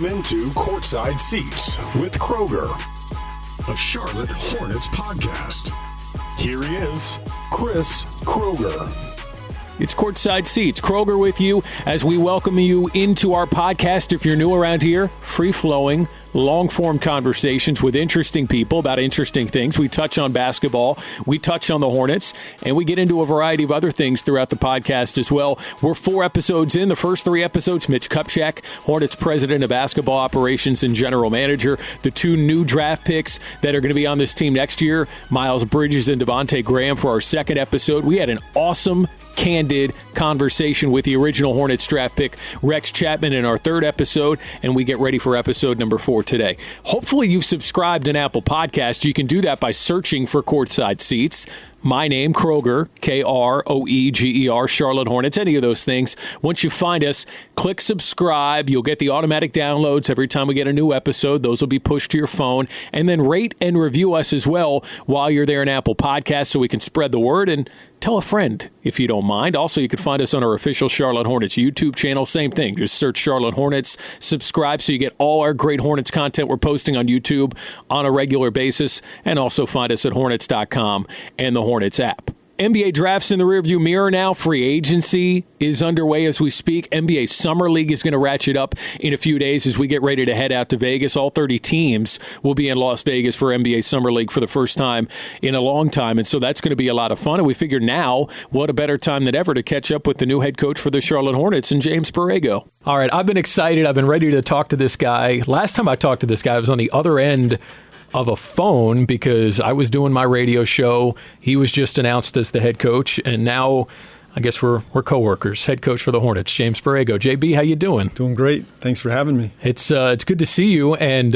into Courtside Seats with Kroeger, a Charlotte Hornets podcast. Here he is, Chris Kroeger. It's Courtside Seats. Kroeger with you as we welcome you into our podcast. If you're new around here, free-flowing, long-form conversations with interesting people about interesting things. We touch on basketball, we touch on the Hornets, and we get into a variety of other things throughout the podcast as well. We're 4 episodes in. The first 3 episodes, Mitch Kupchak, Hornets president of basketball operations and general manager. The 2 new draft picks that are going to be on this team next year, Miles Bridges and Devontae Graham, for our second episode. We had an awesome, candid conversation with the original Hornets draft pick, Rex Chapman, in our 3rd episode, and we get ready for episode number 4 today. Hopefully you've subscribed in Apple Podcasts. You can do that by searching for Courtside Seats. My name, Kroeger, Kroeger, Charlotte Hornets, any of those things. Once you find us, click subscribe. You'll get the automatic downloads every time we get a new episode. Those will be pushed to your phone. And then rate and review us as well while you're there in Apple Podcasts so we can spread the word, and tell a friend if you don't mind. Also, you can find us on our official Charlotte Hornets YouTube channel. Same thing. Just search Charlotte Hornets, subscribe so you get all our great Hornets content we're posting on YouTube on a regular basis, and also find us at Hornets.com and the Hornets app. NBA drafts in the rearview mirror now. Free agency is underway as we speak. NBA Summer League is going to ratchet up in a few days as we get ready to head out to Vegas. All 30 teams will be in Las Vegas for NBA Summer League for the first time in a long time, and so that's going to be a lot of fun. And we figure now, what a better time than ever to catch up with the new head coach for the Charlotte Hornets, and James Borrego. All right, I've been excited. I've been ready to talk to this guy. Last time I talked to this guy, I was on the other end of a phone because I was doing my radio show. He was just announced as the head coach, and now I guess we're coworkers. Head coach for the Hornets, James Borrego. JB, how you doing? Doing great. Thanks for having me. It's good to see you, and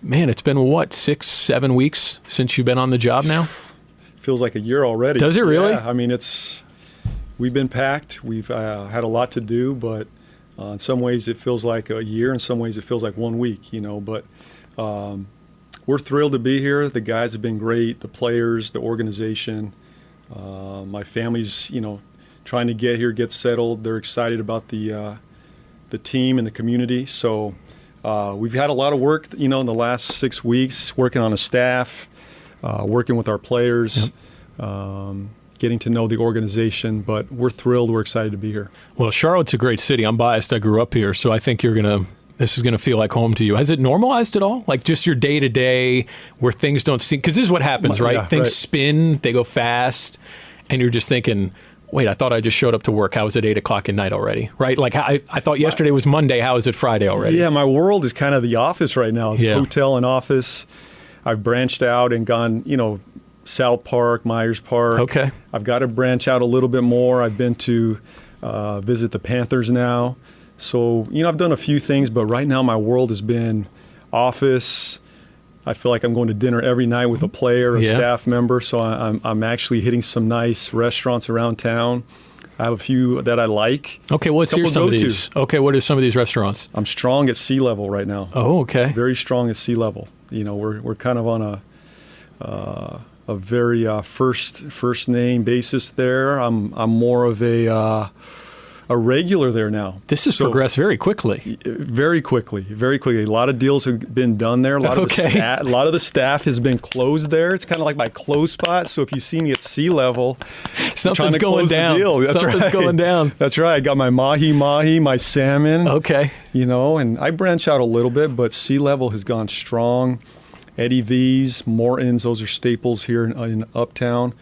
man, it's been 6-7 weeks since you've been on the job now? Feels like a year already. Does it really? Yeah, I mean, we've been packed. We've had a lot to do, but in some ways it feels like a year. In some ways it feels like 1 week, but we're thrilled to be here. The guys have been great, the players, the organization. My family's, trying to get here, get settled. They're excited about the team and the community. So we've had a lot of work, in the last 6 weeks, working on a staff, working with our players, getting to know the organization. But we're thrilled. We're excited to be here. Well, Charlotte's a great city. I'm biased. I grew up here, so I think this is going to feel like home to you. Has it normalized at all? Like just your day-to-day where things don't seem... Because this is what happens, right? Yeah, things spin, they go fast, and you're just thinking, wait, I thought I just showed up to work. How is it 8 o'clock at night already, right? Like I thought yesterday was Monday. How is it Friday already? Yeah, my world is kind of the office right now. It's hotel and office. I've branched out and gone, South Park, Myers Park. Okay. I've got to branch out a little bit more. I've been to visit the Panthers now. So, I've done a few things, but right now my world has been office. I feel like I'm going to dinner every night with a player, a staff member. So I'm actually hitting some nice restaurants around town. I have a few that I like. Okay, let's hear some of these. Okay, what are some of these restaurants? I'm strong at sea level right now. Oh, okay. Very strong at sea level. We're kind of on a very first name basis there. I'm more of a regular there now. This has progressed very quickly. Very quickly. A lot of deals have been done there. A lot of the staff has been closed there. It's kind of like my close spot. So if you see me at sea level, something's going down. Something's going down. That's right. I got my mahi, my salmon. Okay. And I branch out a little bit, but sea level has gone strong. Eddie V's, Morton's, those are staples here in Uptown.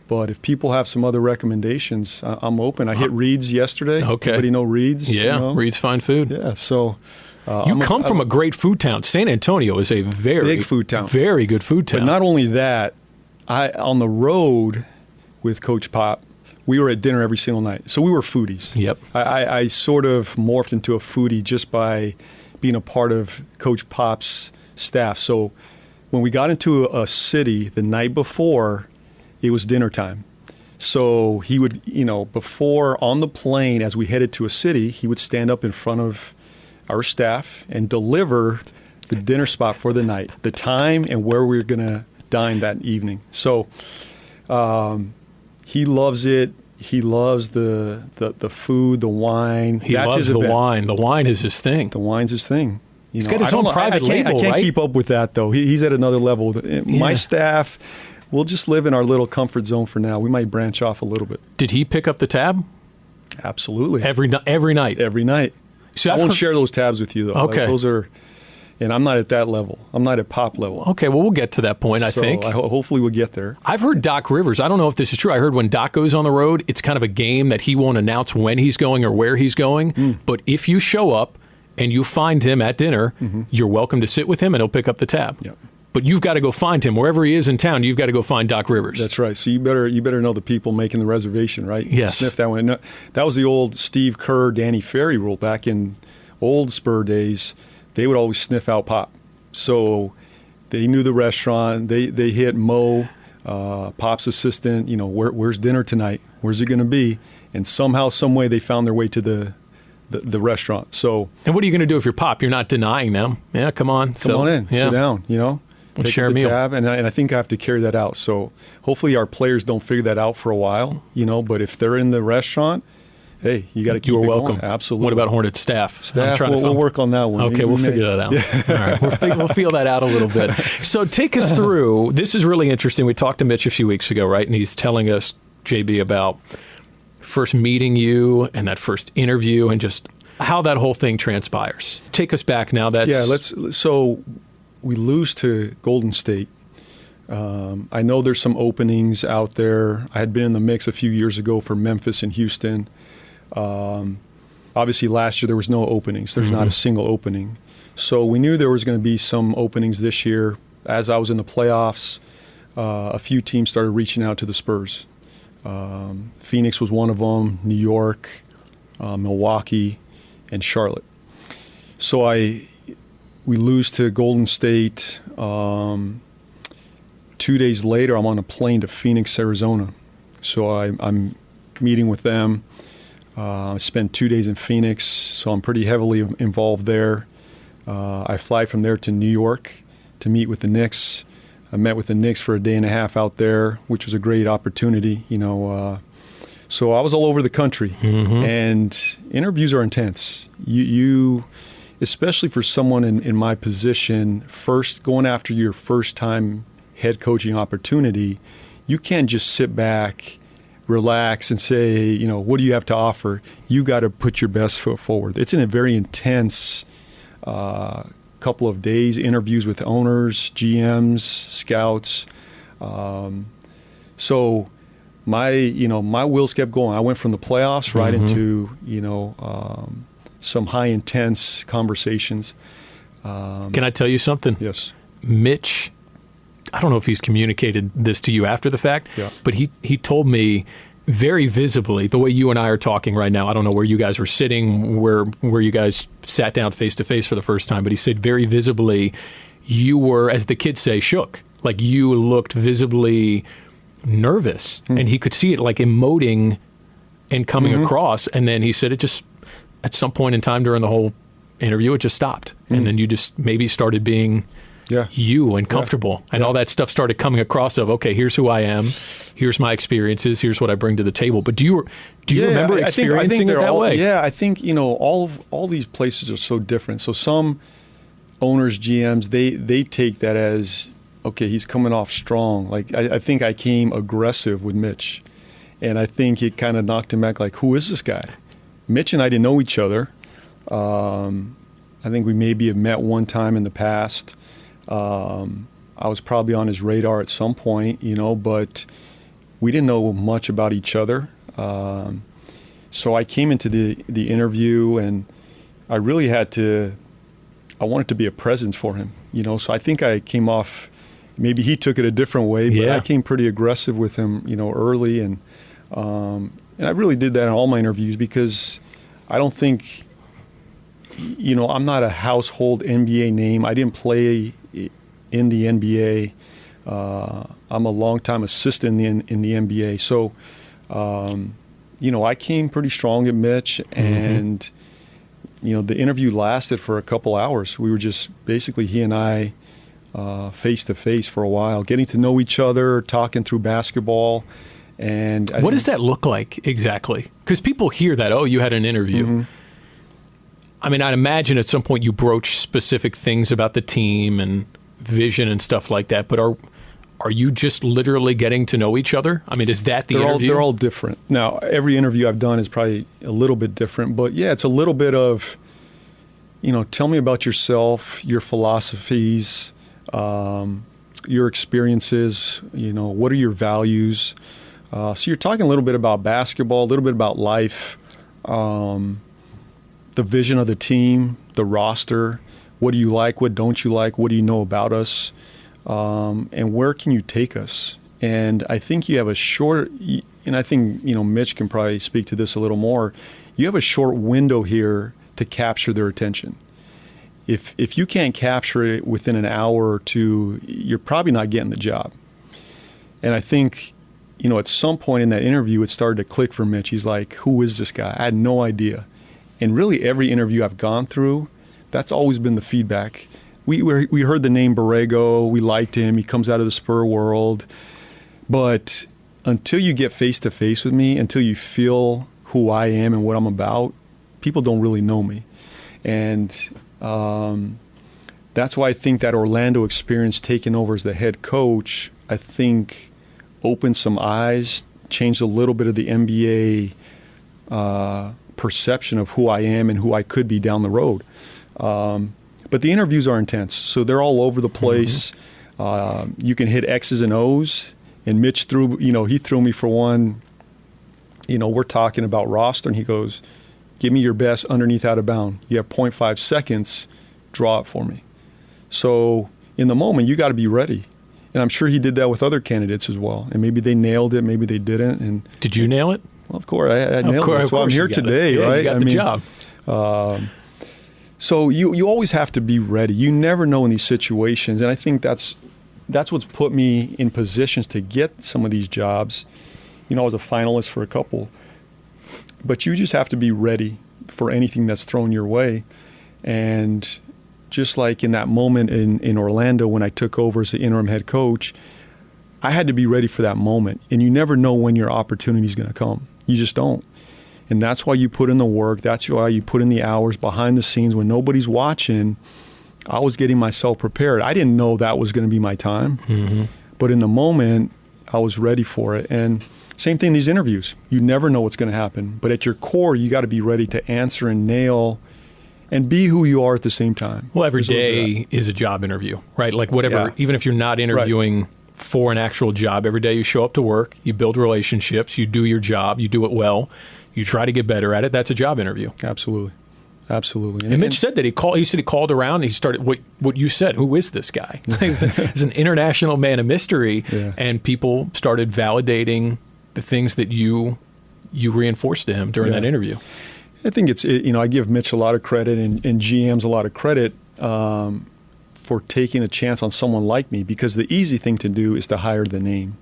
But if people have some other recommendations, I'm open. I hit Reed's yesterday. Okay. Everybody know Reed's? Yeah, Reed's fine food. Yeah, so... you come from a great food town. San Antonio is a very big food town. Very good food town. But not only that, on the road with Coach Pop, we were at dinner every single night. So we were foodies. Yep. I sort of morphed into a foodie just by being a part of Coach Pop's staff. So when we got into a city the night before, it was dinner time. So he would, before on the plane, as we headed to a city, he would stand up in front of our staff and deliver the dinner spot for the night, the time and where we were going to dine that evening. So he loves it. He loves the food, the wine. He loves the wine. The wine is his thing. The wine's his thing. He's got his own private label, I can't right? keep up with that, though. He's at another level. My staff, we'll just live in our little comfort zone for now. We might branch off a little bit. Did he pick up the tab? Absolutely. Every night? Every night. So I won't share those tabs with you, though. Okay. Like, those are, and I'm not at that level. I'm not at pop level. Okay, well, we'll get to that point, I think. Hopefully we'll get there. I've heard Doc Rivers. I don't know if this is true. I heard when Doc goes on the road, it's kind of a game that he won't announce when he's going or where he's going. But if you show up and you find him at dinner, you're welcome to sit with him and he'll pick up the tab. Yep. But you've got to go find him. Wherever he is in town, you've got to go find Doc Rivers. That's right. So you better know the people making the reservation, right? Yes. Sniff that one. No, that was the old Steve Kerr, Danny Ferry rule back in old Spur days. They would always sniff out Pop. So they knew the restaurant. They hit Mo, Pop's assistant. You know, where's dinner tonight? Where's it going to be? And somehow, some way, they found their way to the restaurant. So. And what are you going to do if you're Pop? You're not denying them. Yeah, come on. Come on in. Sit down. You know. We'll Take share up a the meal. tab, and I think I have to carry that out. So hopefully our players don't figure that out for a while, you know. But if they're in the restaurant, hey, you got to keep You are it welcome. going. Absolutely. What about Hornets staff? We'll work on that one. Okay, we'll figure that out. Yeah. All right, we'll feel that out a little bit. So take us through. This is really interesting. We talked to Mitch a few weeks ago, right? And he's telling us, JB, about first meeting you and that first interview and just how that whole thing transpires. Take us back now. So we lose to Golden State. I know there's some openings out there. I had been in the mix a few years ago for Memphis and Houston. Obviously, last year there was no openings. There's not a single opening. So we knew there was going to be some openings this year. As I was in the playoffs, a few teams started reaching out to the Spurs. Phoenix was one of them, New York, Milwaukee, and Charlotte. So we lose to Golden State. 2 days later, I'm on a plane to Phoenix, Arizona. So I'm meeting with them. I spent 2 days in Phoenix, so I'm pretty heavily involved there. I fly from there to New York to meet with the Knicks. I met with the Knicks for a day and a half out there, which was a great opportunity, you know. So I was all over the country, and interviews are intense. You especially for someone in my position, first going after your first time head coaching opportunity, you can't just sit back, relax, and say, you know, what do you have to offer? You got to put your best foot forward. It's in a very intense couple of days, interviews with owners, GMs, scouts. So my wheels kept going. I went from the playoffs right into, some high intense conversations. Can I tell you something? Yes. Mitch, I don't know if he's communicated this to you after the fact, but he told me very visibly, the way you and I are talking right now, I don't know where you guys were sitting, where you guys sat down face to face for the first time, but he said very visibly you were, as the kids say, shook. Like you looked visibly nervous, and he could see it like emoting and coming across. And then he said it just, at some point in time during the whole interview, it just stopped. And then you just maybe started being you and comfortable, and all that stuff started coming across of, okay, here's who I am, here's my experiences, here's what I bring to the table. But do you remember experiencing it that way? Yeah, I think, all these places are so different. So some owners, GMs, they take that as, okay, he's coming off strong. Like I think I came aggressive with Mitch, and I think it kind of knocked him back, like, who is this guy? Mitch and I didn't know each other. I think we maybe have met one time in the past. I was probably on his radar at some point, but we didn't know much about each other. So I came into the interview, and I really I wanted to be a presence for him, So I think I came off, maybe he took it a different way, but I came pretty aggressive with him, early, and I really did that in all my interviews, because I don't think, I'm not a household NBA name. I didn't play in the NBA. I'm a longtime assistant in the NBA. So, I came pretty strong at Mitch, and, the interview lasted for a couple hours. We were just basically, he and I, face to face for a while, getting to know each other, talking through basketball. And what does that look like exactly? Because people hear that, oh, you had an interview. I mean, I'd imagine at some point you broach specific things about the team and vision and stuff like that, but are you just literally getting to know each other? I mean, is that the interview? They're all different. Now, every interview I've done is probably a little bit different, but yeah, it's a little bit of, tell me about yourself, your philosophies, your experiences, what are your values? So you're talking a little bit about basketball, a little bit about life, the vision of the team, the roster. What do you like? What don't you like? What do you know about us? And where can you take us? And I think you have a short, and I think, Mitch can probably speak to this a little more. You have a short window here to capture their attention. If you can't capture it within an hour or two, you're probably not getting the job. And I think, at some point in that interview, it started to click for Mitch. He's like, who is this guy? I had no idea. And really every interview I've gone through, that's always been the feedback. We heard the name Borrego. We liked him. He comes out of the Spur world. But until you get face-to-face with me, until you feel who I am and what I'm about, people don't really know me. And that's why I think that Orlando experience taking over as the head coach, I think opened some eyes, changed a little bit of the NBA perception of who I am and who I could be down the road. But the interviews are intense, so they're all over the place. Mm-hmm. You can hit X's and O's, and Mitch he threw me for one. We're talking about roster, and he goes, give me your best underneath out of bound. You have 0.5 seconds, draw it for me. So in the moment, you got to be ready. And I'm sure he did that with other candidates as well. And maybe they nailed it, maybe they didn't. And did you nail it? Well, of course, I nailed it. That's why I'm here today, yeah, right? You got the job. So you always have to be ready. You never know in these situations, and I think that's what's put me in positions to get some of these jobs. I was a finalist for a couple, but you just have to be ready for anything that's thrown your way. And just like in that moment in Orlando when I took over as the interim head coach, I had to be ready for that moment. And you never know when your opportunity is going to come. You just don't. And that's why you put in the work. That's why you put in the hours behind the scenes when nobody's watching. I was getting myself prepared. I didn't know that was going to be my time. Mm-hmm. But in the moment, I was ready for it. And same thing in these interviews. You never know what's going to happen. But at your core, you got to be ready to answer and nail and be who you are at the same time. Well, every day is a job interview, right? Like whatever, even if you're not interviewing for an actual job, every day you show up to work, you build relationships, you do your job, you do it well. You try to get better at it. That's a job interview. Absolutely. And Mitch said that he said he called around and he started what you said. Who is this guy? He's an international man of mystery, and people started validating the things that you reinforced to him during that interview. I think I give Mitch a lot of credit and GMs a lot of credit for taking a chance on someone like me, because the easy thing to do is to hire the name,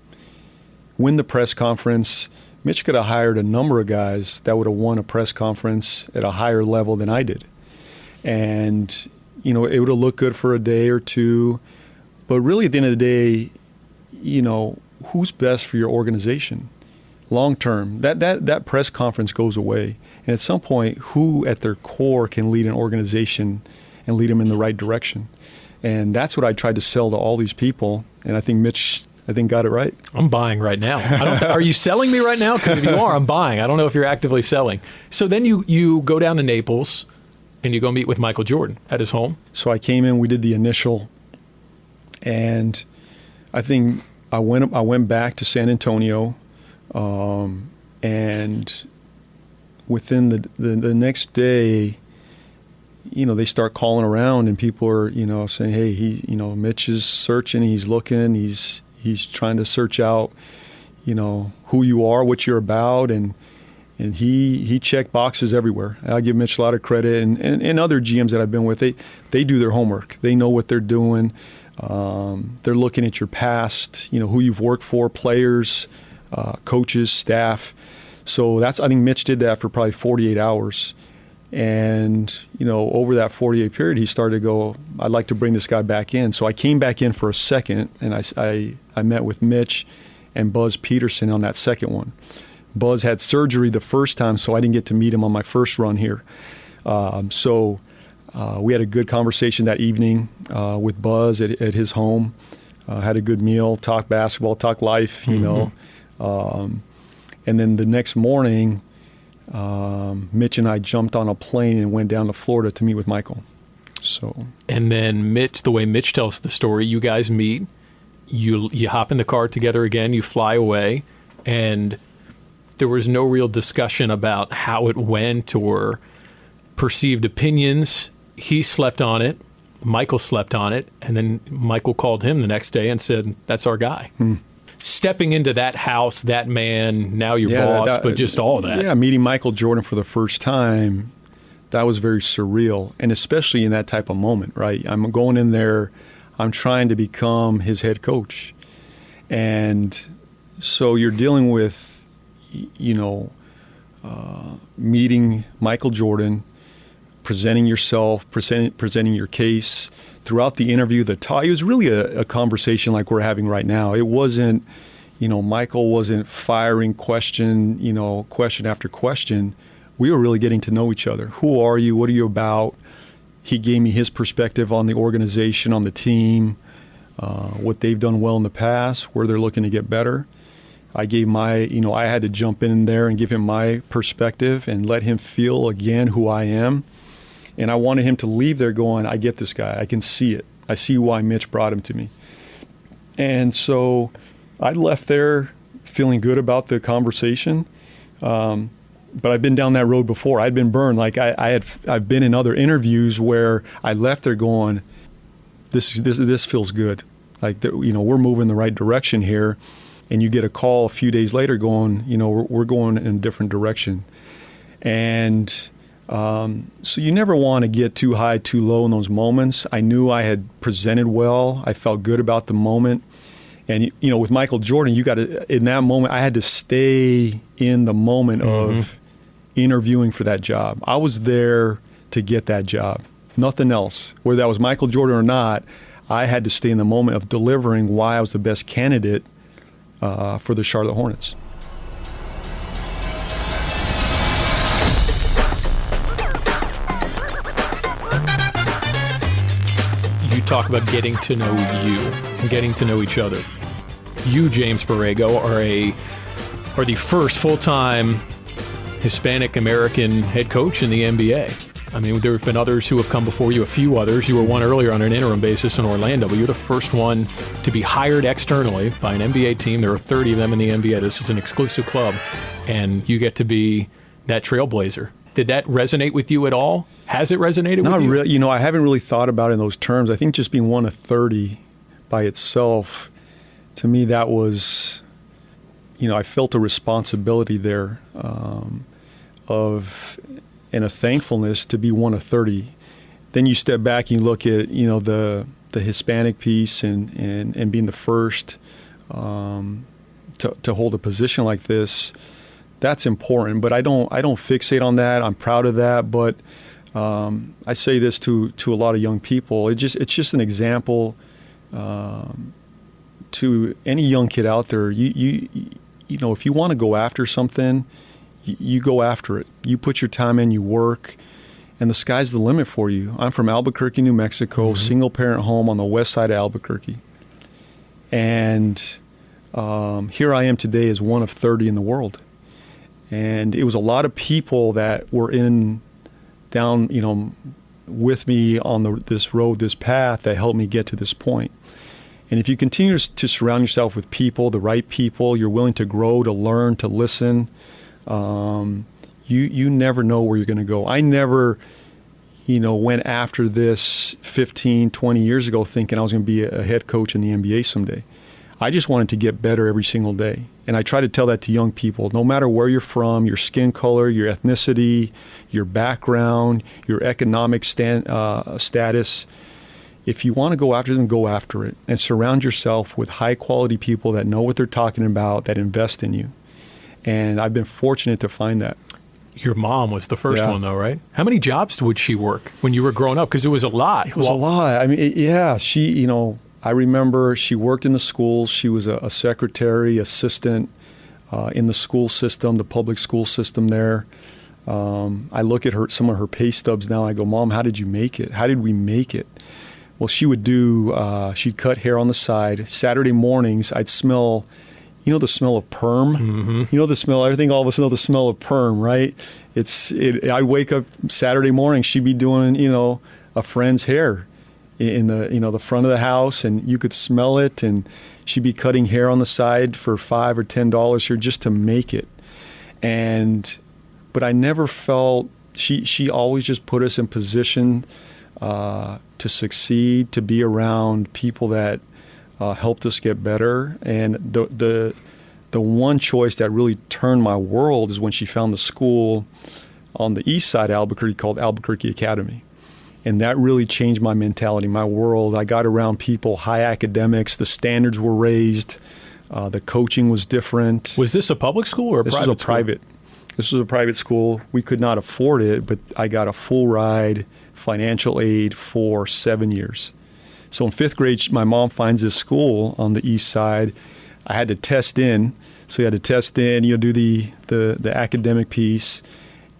win the press conference. Mitch could have hired a number of guys that would have won a press conference at a higher level than I did. And, it would have looked good for a day or two. But really, at the end of the day, who's best for your organization? Long term, that press conference goes away. And at some point, who at their core can lead an organization and lead them in the right direction? And that's what I tried to sell to all these people. And I think Mitch got it right. I'm buying right now. Are you selling me right now? Because if you are, I'm buying. I don't know if you're actively selling. So then you go down to Naples and you go meet with Michael Jordan at his home. So I came in, we did the initial, and I think I went back to San Antonio, and within the next day, they start calling around and people are, saying, hey, Mitch is searching, he's looking, he's trying to search out, who you are, what you're about, and he checked boxes everywhere. I give Mitch a lot of credit, and other GMs that I've been with, they do their homework. They know what they're doing. They're looking at your past, who you've worked for, players, coaches, staff. So I think Mitch did that for probably 48 hours. And, over that 48 period, he started to go, I'd like to bring this guy back in. So I came back in for a second, and I met with Mitch and Buzz Peterson on that second one. Buzz had surgery the first time, so I didn't get to meet him on my first run here. So we had a good conversation that evening with Buzz at his home. Had a good meal, talked basketball, talked life, you know. And then the next morning, Mitch and I jumped on a plane and went down to Florida to meet with Michael. So. And then Mitch, the way Mitch tells the story, you guys meet, you hop in the car together again, you fly away, and there was no real discussion about how it went or perceived opinions. He slept on it, Michael slept on it, and then Michael called him the next day and said, "That's our guy." Stepping into that house, that man, now your boss, but just all that. Yeah, meeting Michael Jordan for the first time, that was very surreal, and especially in that type of moment, right? I'm going in there, I'm trying to become his head coach. And so you're dealing with, you know, meeting Michael Jordan, presenting yourself, presenting your case. Throughout the interview, it was really a conversation like we're having right now. It wasn't, you know, Michael wasn't firing question after question. We were really getting to know each other. Who are you? What are you about? He gave me his perspective on the organization, on the team, what they've done well in the past, where they're looking to get better. I gave I had to jump in there and give him my perspective and let him feel again who I am. And I wanted him to leave there going, I get this guy. I can see it. I see why Mitch brought him to me. And so I left there feeling good about the conversation. But I've been down that road before. I'd been burned. Like I've been in other interviews where I left there going, this feels good. Like, we're moving in the right direction here. And you get a call a few days later going, we're going in a different direction. And so you never want to get too high, too low in those moments. I knew I had presented well. I felt good about the moment. And, with Michael Jordan, in that moment, I had to stay in the moment of interviewing for that job. I was there to get that job, nothing else. Whether that was Michael Jordan or not, I had to stay in the moment of delivering why I was the best candidate for the Charlotte Hornets. You talk about getting to know you and getting to know each other. You, James Borrego, are the first full-time Hispanic American head coach in the NBA. I mean, there have been others who have come before you, a few others. You were one earlier on an interim basis in Orlando, but you're the first one to be hired externally by an NBA team. There are 30 of them in the NBA. This is an exclusive club, and you get to be that trailblazer. Did that resonate with you at all? Has it resonated with you? Not really. I haven't really thought about it in those terms. I think just being one of 30 by itself, to me, that was, I felt a responsibility there and a thankfulness to be one of 30. Then you step back and you look at, the Hispanic piece and being the first to hold a position like this. That's important, but I don't fixate on that. I'm proud of that, but I say this to a lot of young people. It's just an example to any young kid out there. If you want to go after something, you go after it. You put your time in, you work, and the sky's the limit for you. I'm from Albuquerque, New Mexico, single parent home on the west side of Albuquerque, and here I am today as one of 30 in the world. And it was a lot of people that were down, with me on this road, this path that helped me get to this point. And if you continue to surround yourself with people, the right people, you're willing to grow, to learn, to listen, you never know where you're going to go. I never, went after this 15, 20 years ago thinking I was going to be a head coach in the NBA someday. I just wanted to get better every single day. And I try to tell that to young people, no matter where you're from, your skin color, your ethnicity, your background, your economic status, if you want to go after them, go after it. And surround yourself with high-quality people that know what they're talking about, that invest in you. And I've been fortunate to find that. Your mom was the first one, though, right? How many jobs would she work when you were growing up? Because it was a lot. It was a lot. I mean, she, I remember she worked in the schools. She was a secretary, assistant in the school system, the public school system there. I look at some of her pay stubs now. I go, Mom, how did you make it? How did we make it? Well, she would she'd cut hair on the side. Saturday mornings, I'd smell, the smell of perm. Mm-hmm. The smell, everything, all of us know the smell of perm, right? I wake up Saturday morning, she'd be doing, a friend's hair in the front of the house, and you could smell it, and she'd be cutting hair on the side for $5 or $10 here just to make it. But I never felt, she always just put us in position to succeed, to be around people that helped us get better. And the one choice that really turned my world is when she found the school on the east side of Albuquerque called Albuquerque Academy. And that really changed my mentality, my world. I got around people, high academics, the standards were raised, the coaching was different. Was this a public school or a private school? This was a private school. We could not afford it, but I got a full ride financial aid for 7 years. So in 5th grade, my mom finds this school on the east side. I had to test in. So you had to test in, do the academic piece.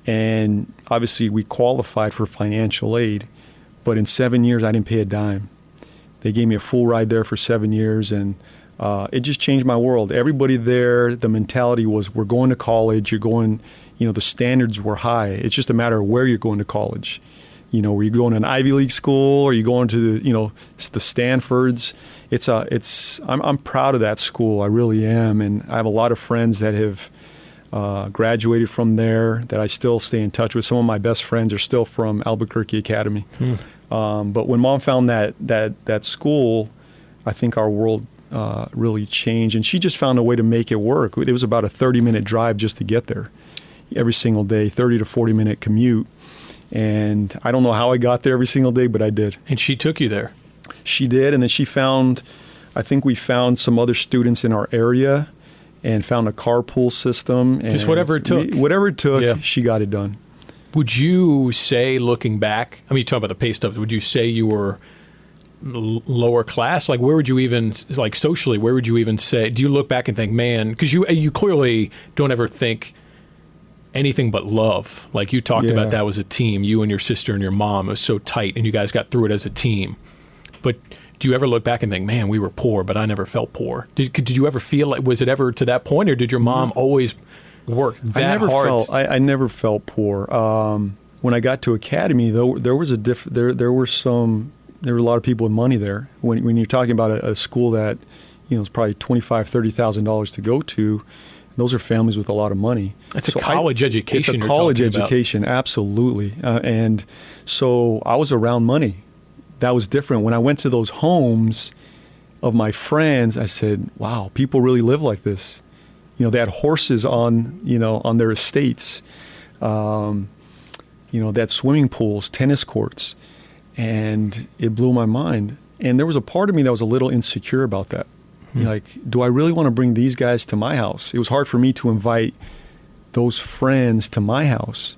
And obviously we qualified for financial aid. But in 7 years, I didn't pay a dime. They gave me a full ride there for 7 years, and it just changed my world. Everybody there, the mentality was, we're going to college, you're going, the standards were high. It's just a matter of where you're going to college. Were you going to an Ivy League school, or are you going to the Stanfords? I'm proud of that school. I really am, and I have a lot of friends that have graduated from there that I still stay in touch with. Some of my best friends are still from Albuquerque Academy. But when Mom found that school, I think our world really changed, and she just found a way to make it work. It was about a 30-minute drive just to get there every single day, 30 to 40-minute commute. And I don't know how I got there every single day, but I did. And she took you there? She did, and then I think we found some other students in our area and found a carpool system. And just whatever it took? Whatever it took, yeah. She got it done. Would you say, looking back, you talk about the pay stubs, would you say you were lower class? Like, where would you even, socially, where would you even say, do you look back and think, man, because you clearly don't ever think anything but love. Like you talked about, that was a team, you and your sister and your mom, it was so tight, and you guys got through it as a team. But do you ever look back and think, man, we were poor, but I never felt poor? Did you ever feel like, was it ever to that point, or did your mom always work that hard? I never felt poor. When I got to Academy, though, there were a lot of people with money there. When you're talking about a school that, it's probably $25,000-$30,000 to go to, those are families with a lot of money. It's a college education. It's a college education, absolutely. And so I was around money. That was different. When I went to those homes of my friends, I said, wow, people really live like this. They had horses on their estates. They had swimming pools, tennis courts. And it blew my mind. And there was a part of me that was a little insecure about that. Like, do I really want to bring these guys to my house? It was hard for me to invite those friends to my house.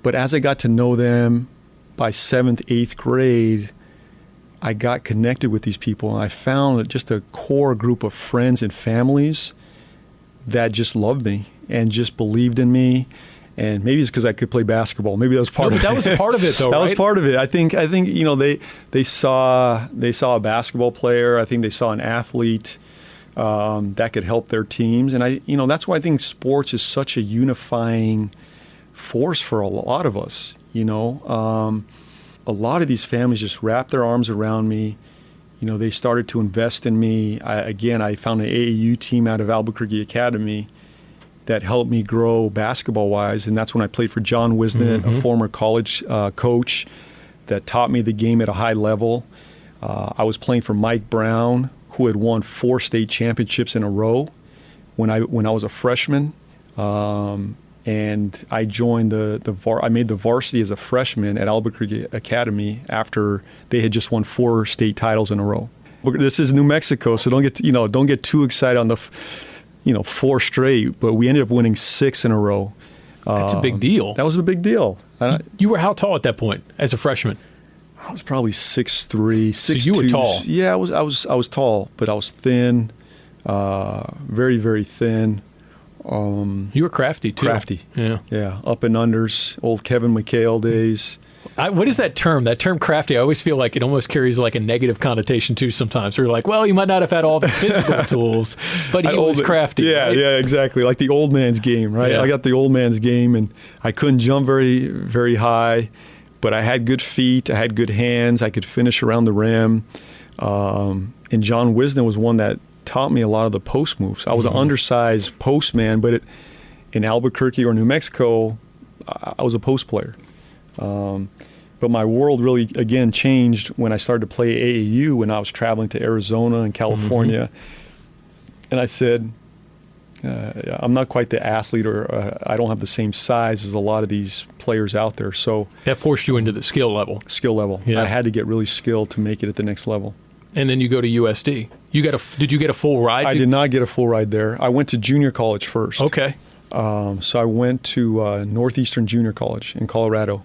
But as I got to know them, by 7th, 8th grade, I got connected with these people. And I found just a core group of friends and families that just loved me and just believed in me. And maybe it's because I could play basketball. Maybe that was part of it. That was a part of it, though, That right? was part of it. I think they saw a basketball player. I think they saw an athlete that could help their teams. And that's why I think sports is such a unifying force for a lot of us. A lot of these families just wrapped their arms around me. They started to invest in me. I found an AAU team out of Albuquerque Academy that helped me grow basketball-wise, and that's when I played for John Wisnett, a former college coach that taught me the game at a high level. I was playing for Mike Brown, who had won 4 state championships in a row when I was a freshman, and I joined I made the varsity as a freshman at Albuquerque Academy after they had just won 4 state titles in a row. This is New Mexico, so don't get too excited on the 4 straight, but we ended up winning 6 in a row. That's a big deal. That was a big deal. You were how tall at that point as a freshman? I was probably 6'3", 6'2". So you were tall. Yeah, I was tall, but I was thin, very, very thin. You were crafty, too. Crafty. Yeah. Yeah, up and unders, old Kevin McHale days. What is that term? That term crafty, I always feel like it almost carries like a negative connotation too sometimes. We're like, well, he might not have had all the physical tools, but he was crafty. Yeah, right? yeah, exactly. Like the old man's game, right? Yeah. I got the old man's game, and I couldn't jump very, very high, but I had good feet. I had good hands. I could finish around the rim. And John Wisden was one that taught me a lot of the post moves. I was an undersized post man, but in Albuquerque or New Mexico, I was a post player. But my world really, again, changed when I started to play AAU when I was traveling to Arizona and California. And I said, I'm not quite the athlete, or I don't have the same size as a lot of these players out there. So that forced you into the skill level. Yeah. I had to get really skilled to make it at the next level. And then you go to USD. Did you get a full ride? I did not get a full ride there. I went to junior college first. Okay. So I went to Northeastern Junior College in Colorado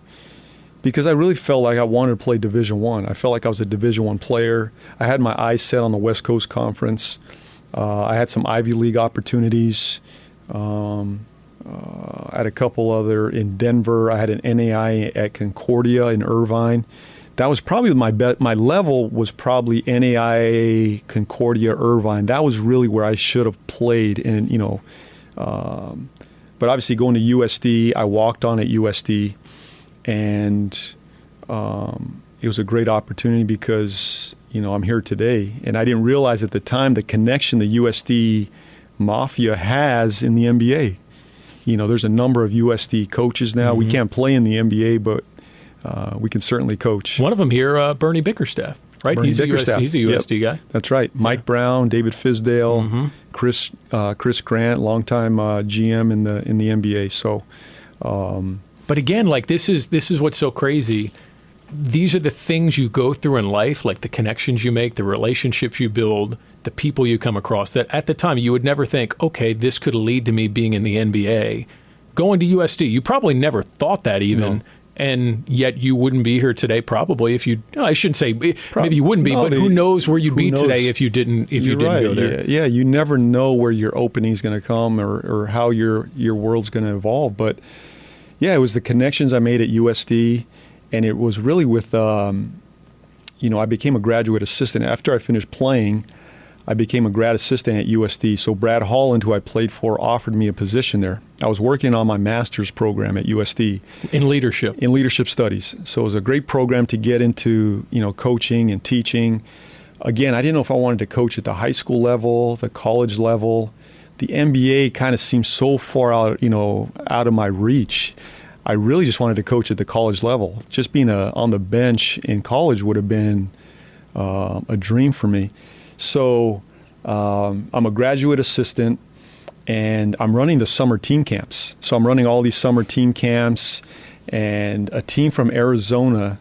because I really felt like I wanted to play Division I. I felt like I was a Division I player. I had my eyes set on the West Coast Conference. I had some Ivy League opportunities. I had a couple other in Denver. I had an NAI at Concordia in Irvine. That was probably my level was probably NAIA, Concordia, Irvine. That was really where I should have played. And but obviously going to USD, I walked on at USD, and it was a great opportunity because I'm here today, and I didn't realize at the time the connection the USD Mafia has in the NBA. There's a number of USD coaches now. We can't play in the NBA, but we can certainly coach. One of them here, Bernie Bickerstaff, right? He's a USD guy. That's right. Mike Brown, David Fisdale, Chris Grant, longtime GM in the NBA. So, but again, like this is what's so crazy. These are the things you go through in life, like the connections you make, the relationships you build, the people you come across, that at the time you would never think, okay, this could lead to me being in the NBA. Going to USD, you probably never thought that even. No. And yet you wouldn't be here today probably if you, I shouldn't say, maybe you wouldn't be, but who knows where you'd be today if you didn't go there. Yeah, you never know where your opening's going to come or how your world's going to evolve. But yeah, it was the connections I made at USD, and it was really with, I became a graduate assistant. After I finished playing, I became a grad assistant at USD. So Brad Holland, who I played for, offered me a position there. I was working on my master's program at USD. In leadership? In leadership studies. So it was a great program to get into, coaching and teaching. Again, I didn't know if I wanted to coach at the high school level, the college level. The NBA kind of seemed so far out, out of my reach. I really just wanted to coach at the college level. Just being on the bench in college would have been a dream for me. So I'm a graduate assistant, and I'm running the summer team camps. So I'm running all these summer team camps, and a team from Arizona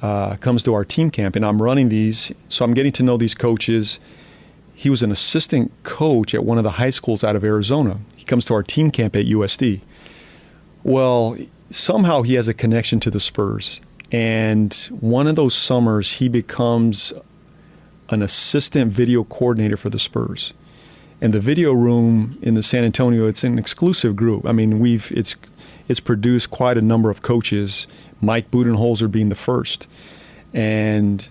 comes to our team camp, and I'm running these. So I'm getting to know these coaches. He was an assistant coach at one of the high schools out of Arizona. He comes to our team camp at USD. Well, somehow he has a connection to the Spurs. And one of those summers, he becomes an assistant video coordinator for the Spurs. And the video room in the San Antonio, it's an exclusive group. I mean, it's produced quite a number of coaches, Mike Budenholzer being the first. And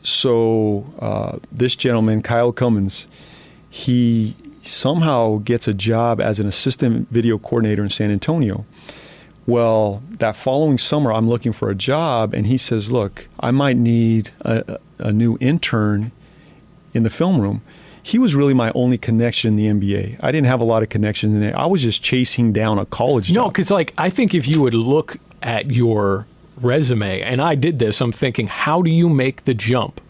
so this gentleman, Kyle Cummins, he somehow gets a job as an assistant video coordinator in San Antonio. Well, that following summer, I'm looking for a job, and he says, look, I might need a new intern in the film room. He was really my only connection in the NBA. I didn't have a lot of connections in there. I was just chasing down a college job. No, because I think if you would look at your resume, and I did this, I'm thinking, how do you make the jump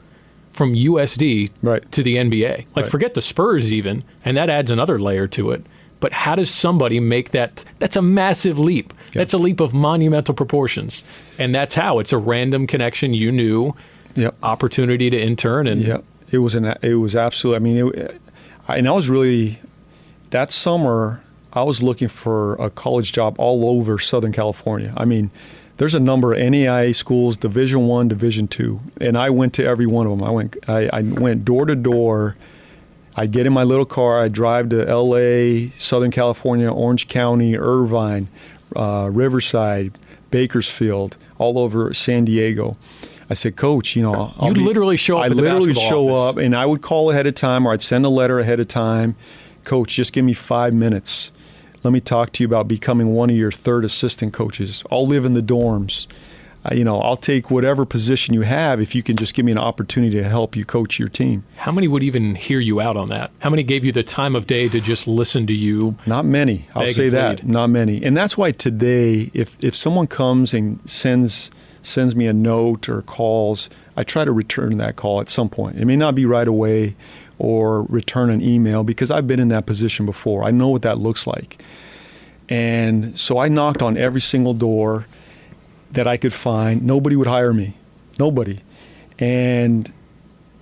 from USD to the NBA? Forget the Spurs even, and that adds another layer to it. But how does somebody make that? That's a massive leap. Yeah. That's a leap of monumental proportions. And that's how. It's a random connection you knew, opportunity to intern. And it was absolutely, I mean, and I was really, that summer, I was looking for a college job all over Southern California. I mean, there's a number of NAIA schools, Division I, Division II, and I went to every one of them. I went door to door. I get in my little car. I drive to L.A., Southern California, Orange County, Irvine, Riverside, Bakersfield, all over San Diego. I said, Coach, You'd literally show up at the basketball office. And I would call ahead of time, or I'd send a letter ahead of time. Coach, just give me 5 minutes. Let me talk to you about becoming one of your third assistant coaches. I'll live in the dorms. I'll take whatever position you have if you can just give me an opportunity to help you coach your team. How many would even hear you out on that? How many gave you the time of day to just listen to you? Not many. I'll say that. Not many. And that's why today, if someone comes and sends me a note or calls, I try to return that call at some point. It may not be right away, or return an email, because I've been in that position before. I know what that looks like. And so I knocked on every single door that I could find. Nobody would hire me. Nobody. And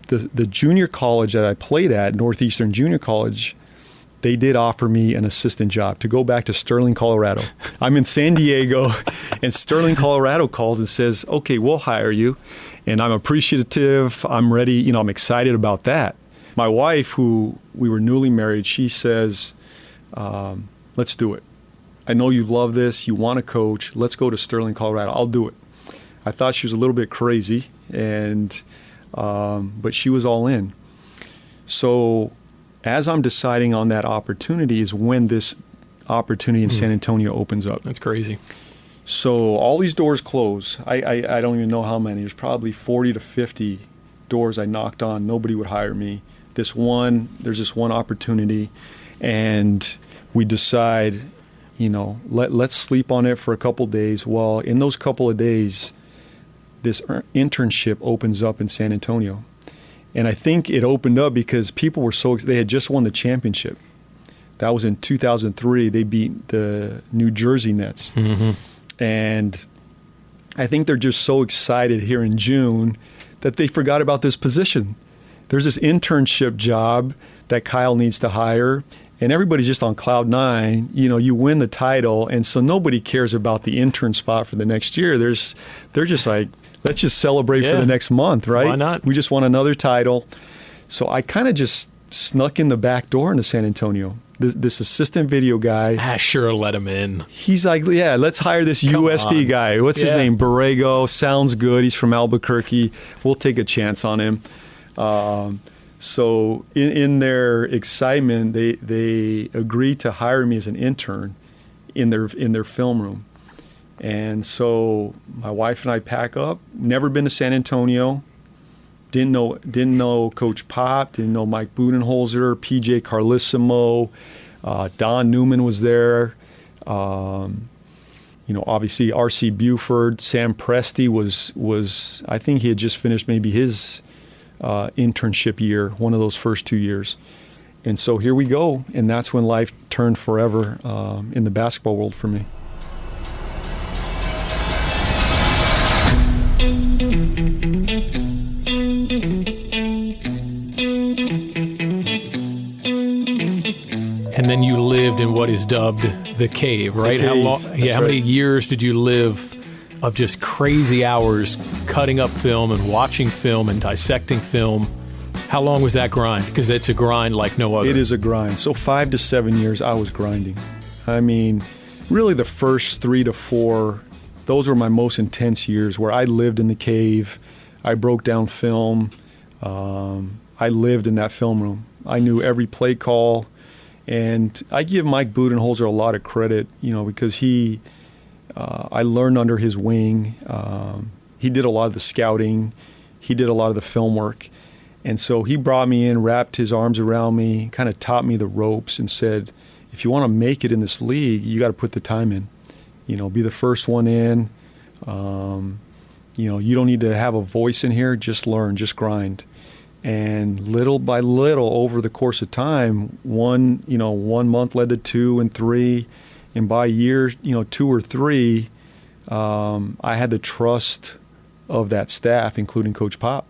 the junior college that I played at, Northeastern Junior College, they did offer me an assistant job to go back to Sterling, Colorado. I'm in San Diego, and Sterling, Colorado calls and says, okay, we'll hire you. And I'm appreciative. I'm ready. I'm excited about that. My wife, who we were newly married, she says, let's do it. I know you love this. You want to coach. Let's go to Sterling, Colorado. I'll do it. I thought she was a little bit crazy, but she was all in. So as I'm deciding on that opportunity is when this opportunity in San Antonio opens up. That's crazy. So all these doors close. I don't even know how many. There's probably 40 to 50 doors I knocked on. Nobody would hire me. There's this one opportunity, and we decide, let's sleep on it for a couple days. Well, in those couple of days, this internship opens up in San Antonio. And I think it opened up because people were they had just won the championship. That was in 2003. They beat the New Jersey Nets. Mm-hmm. And I think they're just so excited here in June that they forgot about this position. There's this internship job that Kyle needs to hire, and everybody's just on cloud nine. You win the title, and so nobody cares about the intern spot for the next year. They're just like, let's just celebrate for the next month, right? Why not? We just won another title. So I kind of just snuck in the back door into San Antonio. This assistant video guy. Sure, let him in. He's like, yeah, let's hire this USD guy. What's his name? Borrego. Sounds good. He's from Albuquerque. We'll take a chance on him. So in their excitement, they agreed to hire me as an intern in their film room. And so my wife and I pack up. Never been to San Antonio. Didn't know Coach Pop. Didn't know Mike Budenholzer, PJ Carlissimo. Don Newman was there. Obviously R.C. Buford. Sam Presti was I think he had just finished maybe his internship year, one of those first 2 years. And so here we go, and that's when life turned forever in the basketball world for me. And then you lived in what is dubbed the cave, right? The cave. How long? Yeah, how many years did you live of just crazy hours cutting up film and watching film and dissecting film? How long was that grind? Because it's a grind like no other. It is a grind. So 5 to 7 years I was grinding. I mean, really the first 3 to 4, those were my most intense years where I lived in the cave. I broke down film. I lived in that film room. I knew every play call. And I give Mike Budenholzer a lot of credit, because I learned under his wing. He did a lot of the scouting. He did a lot of the film work. And so he brought me in, wrapped his arms around me, kind of taught me the ropes and said, if you want to make it in this league, you got to put the time in. Be the first one in. You don't need to have a voice in here. Just learn, just grind. And little by little, over the course of time, one month led to 2 and 3, and by year 2 or 3, I had the trust of that staff, including Coach Pop.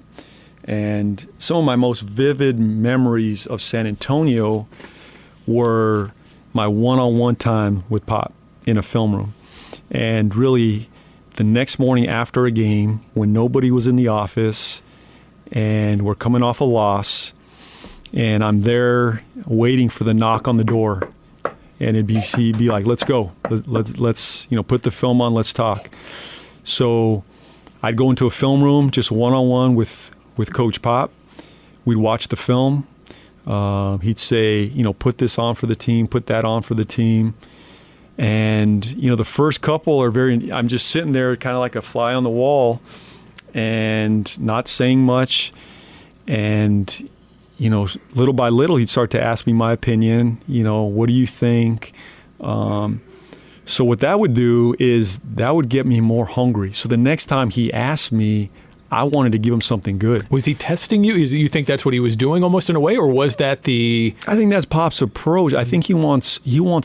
And some of my most vivid memories of San Antonio were my one-on-one time with Pop in a film room, and really the next morning after a game when nobody was in the office. And we're coming off a loss. And I'm there waiting for the knock on the door. And he'd be like, let's go. Let's put the film on, let's talk. So I'd go into a film room, just one-on-one with Coach Pop. We'd watch the film. He'd say, put this on for the team, put that on for the team. And, the first couple are I'm just sitting there kind of like a fly on the wall and not saying much. And, little by little, he'd start to ask me my opinion. What do you think? So what that would do is that would get me more hungry. So the next time he asked me, I wanted to give him something good. Was he testing you? You think that's what he was doing almost in a way, or was that I think that's Pop's approach. I think he wants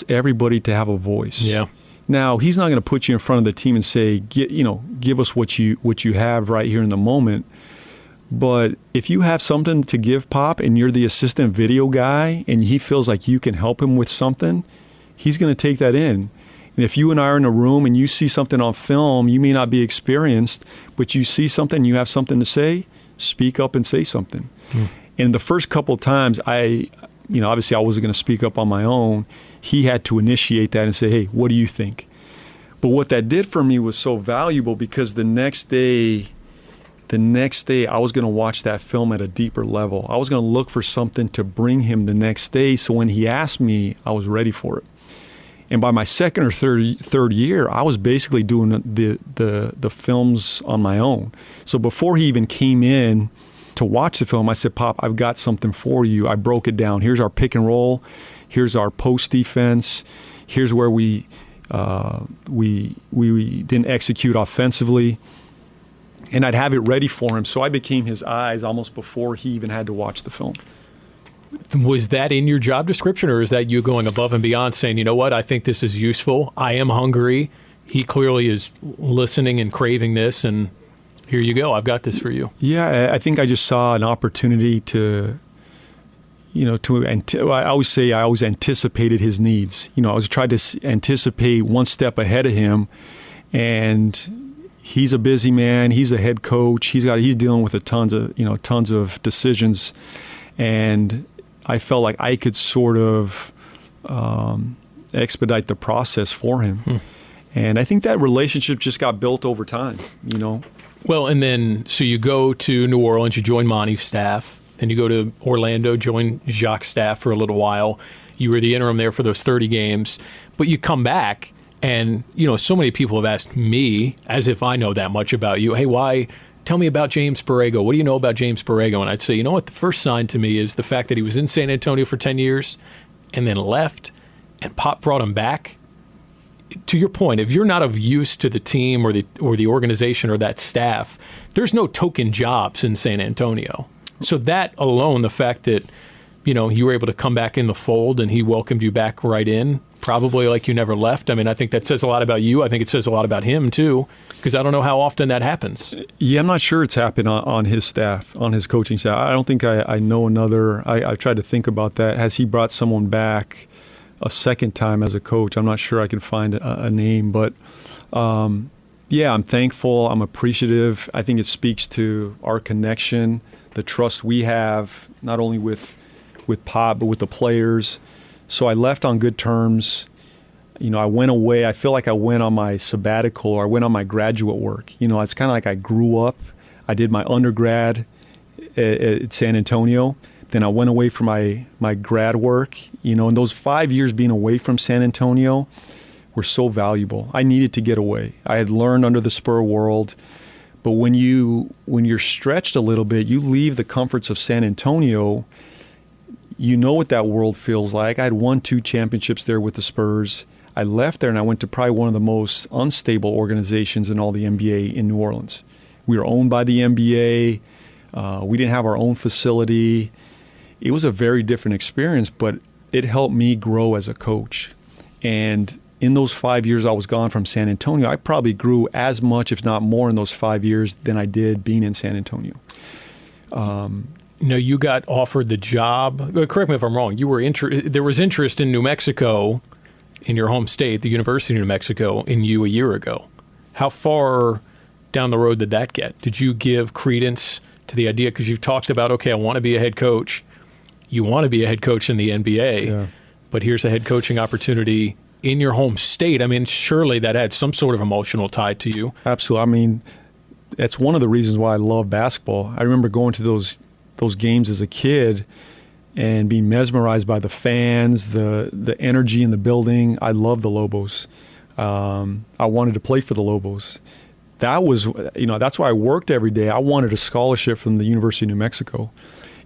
everybody to have a voice. Yeah. Now, he's not going to put you in front of the team and say, give us what you have right here in the moment. But if you have something to give Pop and you're the assistant video guy and he feels like you can help him with something, he's going to take that in. And if you and I are in a room and you see something on film, you may not be experienced, but you see something, you have something to say, speak up and say something. And the first couple of times obviously I wasn't going to speak up on my own. He had to initiate that and say, hey, what do you think? But what that did for me was so valuable because the next day I was going to watch that film at a deeper level. I was going to look for something to bring him the next day. So when he asked me, I was ready for it. And by my second or third year, I was basically doing the films on my own. So before he even came in to watch the film, I said, Pop, I've got something for you. I broke it down. Here's our pick and roll. Here's our post defense. Here's where we didn't execute offensively. And I'd have it ready for him. So I became his eyes almost before he even had to watch the film. Was that in your job description, or is that you going above and beyond saying, you know what, I think this is useful. I am hungry. He clearly is listening and craving this, and here you go. I've got this for you. Yeah, I think I just saw an opportunity I always say I always anticipated his needs. I was trying to anticipate one step ahead of him, and he's a busy man. He's a head coach. He's dealing with tons of decisions, and I felt like I could sort of expedite the process for him. And I think that relationship just got built over time, Well, and then, so you go to New Orleans, you join Monty's staff, then you go to Orlando, join Jacques' staff for a little while. You were the interim there for those 30 games, but you come back and, so many people have asked me, as if I know that much about you, hey, tell me about James Borrego. What do you know about James Borrego? And I'd say, the first sign to me is the fact that he was in San Antonio for 10 years and then left, and Pop brought him back. To your point, if you're not of use to the team or the organization or that staff, there's no token jobs in San Antonio. So that alone, the fact that, you were able to come back in the fold and he welcomed you back right in, probably like you never left. I mean, I think that says a lot about you. I think it says a lot about him, too, because I don't know how often that happens. Yeah, I'm not sure it's happened on his staff, on his coaching staff. I don't think I know another. I've tried to think about that. Has he brought someone back a second time as a coach? I'm not sure I can find a name, but yeah, I'm thankful. I'm appreciative. I think it speaks to our connection, the trust we have, not only with Pop, but with the players. So I left on good terms. I went away. I feel like I went on my sabbatical, or I went on my graduate work. It's kind of like I grew up. I did my undergrad at San Antonio. Then I went away for my grad work. And those 5 years being away from San Antonio were so valuable. I needed to get away. I had learned under the Spur world. But when you're stretched a little bit, you leave the comforts of San Antonio. You know what that world feels like. I had won 2 championships there with the Spurs. I left there and I went to probably one of the most unstable organizations in all the NBA in New Orleans. We were owned by the NBA. We didn't have our own facility. It was a very different experience, but it helped me grow as a coach. And in those 5 years I was gone from San Antonio, I probably grew as much, if not more, in those 5 years than I did being in San Antonio. You got offered the job. Correct me if I'm wrong. There was interest in New Mexico, in your home state, the University of New Mexico, in you a year ago. How far down the road did that get? Did you give credence to the idea? Because you've talked about, okay, I want to be a head coach. you want to be a head coach in the NBA, but here's a head coaching opportunity in your home state. I mean, surely that had some sort of emotional tie to you. Absolutely. I mean, that's one of the reasons why I love basketball. I remember going to those games as a kid and being mesmerized by the fans, the energy in the building. I love the Lobos. I wanted to play for the Lobos. That was, that's why I worked every day. I wanted a scholarship from the University of New Mexico.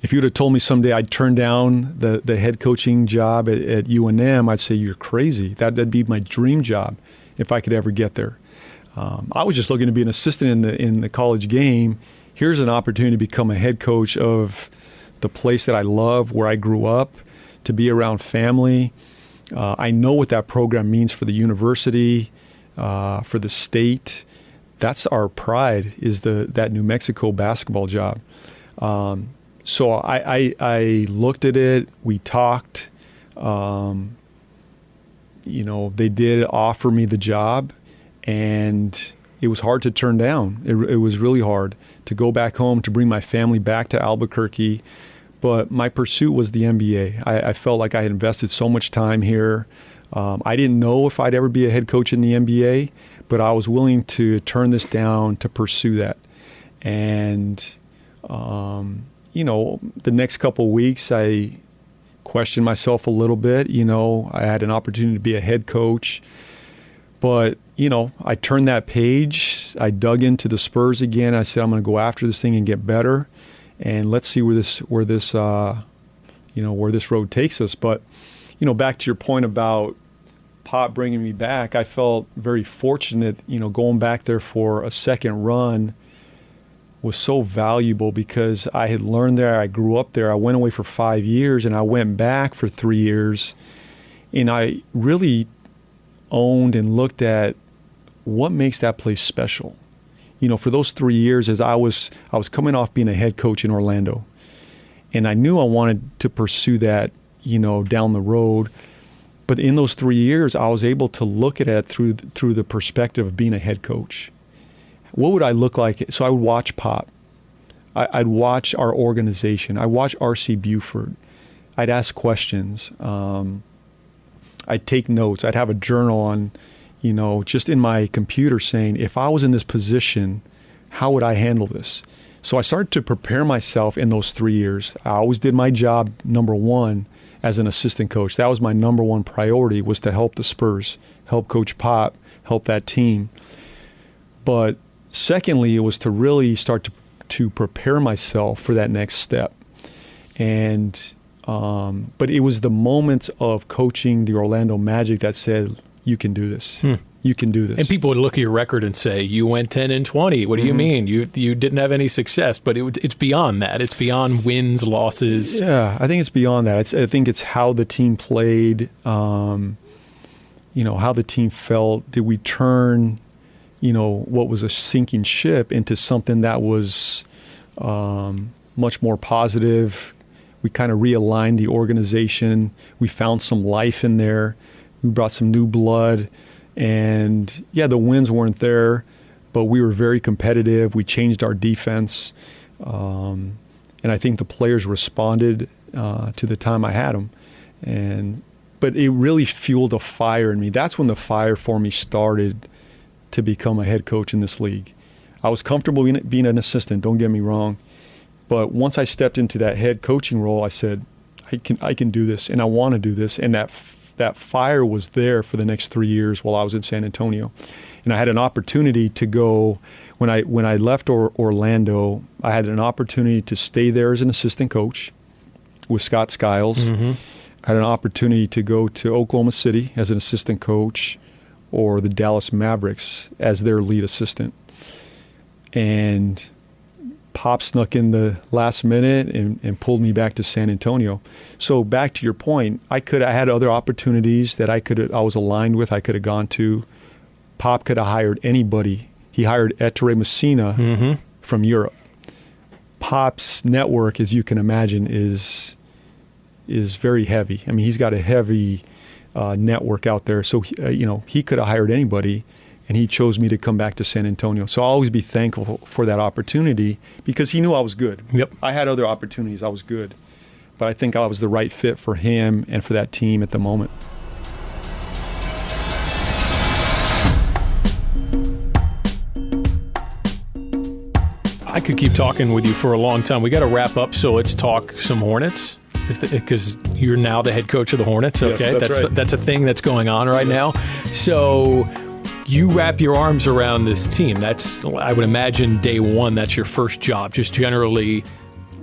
If you'd have told me someday I'd turn down the head coaching job at UNM, I'd say, you're crazy. That'd be my dream job if I could ever get there. I was just looking to be an assistant in the college game. Here's an opportunity to become a head coach of the place that I love, where I grew up, to be around family. I know what that program means for the university, for the state. That's our pride, is that New Mexico basketball job. So I looked at it. We talked. They did offer me the job, and it was hard to turn down. It was really hard to go back home, to bring my family back to Albuquerque. But my pursuit was the NBA. I felt like I had invested so much time here. I didn't know if I'd ever be a head coach in the NBA, but I was willing to turn this down to pursue that. And, the next couple of weeks, I questioned myself a little bit. I had an opportunity to be a head coach. But, I turned that page. I dug into the Spurs again. I said, I'm going to go after this thing and get better. And let's see where this road takes us. But, back to your point about Pop bringing me back, I felt very fortunate. Going back there for a second run was so valuable, because I had learned there. I grew up there. I went away for 5 years, and I went back for 3 years. And I really owned and looked at what makes that place special. For those 3 years, as I was coming off being a head coach in Orlando, and I knew I wanted to pursue that, down the road. But in those 3 years, I was able to look at it through the perspective of being a head coach. What would I look like? So I would watch Pop. I'd watch our organization. I'd watch R.C. Buford. I'd ask questions. I'd take notes. I'd have a journal on, just in my computer, saying, if I was in this position, how would I handle this? So I started to prepare myself in those 3 years. I always did my job, number one, as an assistant coach. That was my number one priority, was to help the Spurs, help Coach Pop, help that team. But secondly, it was to really start to prepare myself for that next step. And but it was the moments of coaching the Orlando Magic that said, you can do this. You can do this. And people would look at your record and say, you went 10-20. What do you mean? You didn't have any success. But it's beyond that. It's beyond wins, losses. Yeah, I think it's beyond that. I think it's how the team played, how the team felt. Did we turn, what was a sinking ship into something that was much more positive? We kind of realigned the organization. We found some life in there. We brought some new blood. And yeah, the wins weren't there, but we were very competitive. We changed our defense. And I think the players responded to the time I had them. But it really fueled a fire in me. That's when the fire for me started to become a head coach in this league. I was comfortable being an assistant, don't get me wrong. But once I stepped into that head coaching role, I said, I can do this, and I want to do this. And that fire was there for the next 3 years while I was in San Antonio. And I had an opportunity to go, when I left Orlando, I had an opportunity to stay there as an assistant coach with Scott Skiles. I had an opportunity to go to Oklahoma City as an assistant coach, or the Dallas Mavericks as their lead assistant. And Pop snuck in the last minute and pulled me back to San Antonio. So back to your point, I had other opportunities that I was aligned with. I could have gone to. Pop could have hired anybody. He hired Ettore Messina from Europe. Pop's network, as you can imagine, is very heavy. I mean, he's got a heavy network out there. So he could have hired anybody. And he chose me to come back to San Antonio. So I'll always be thankful for that opportunity, because he knew I was good. Yep. I had other opportunities. I was good. but I think I was the right fit for him and for that team at the moment. I could keep talking with you for a long time. We got to wrap up, so let's talk some Hornets, because you're now the head coach of the Hornets. Okay, yes, that's a thing that's going on right now. So you wrap your arms around this team. That's, I would imagine, day one. That's your first job. Just generally,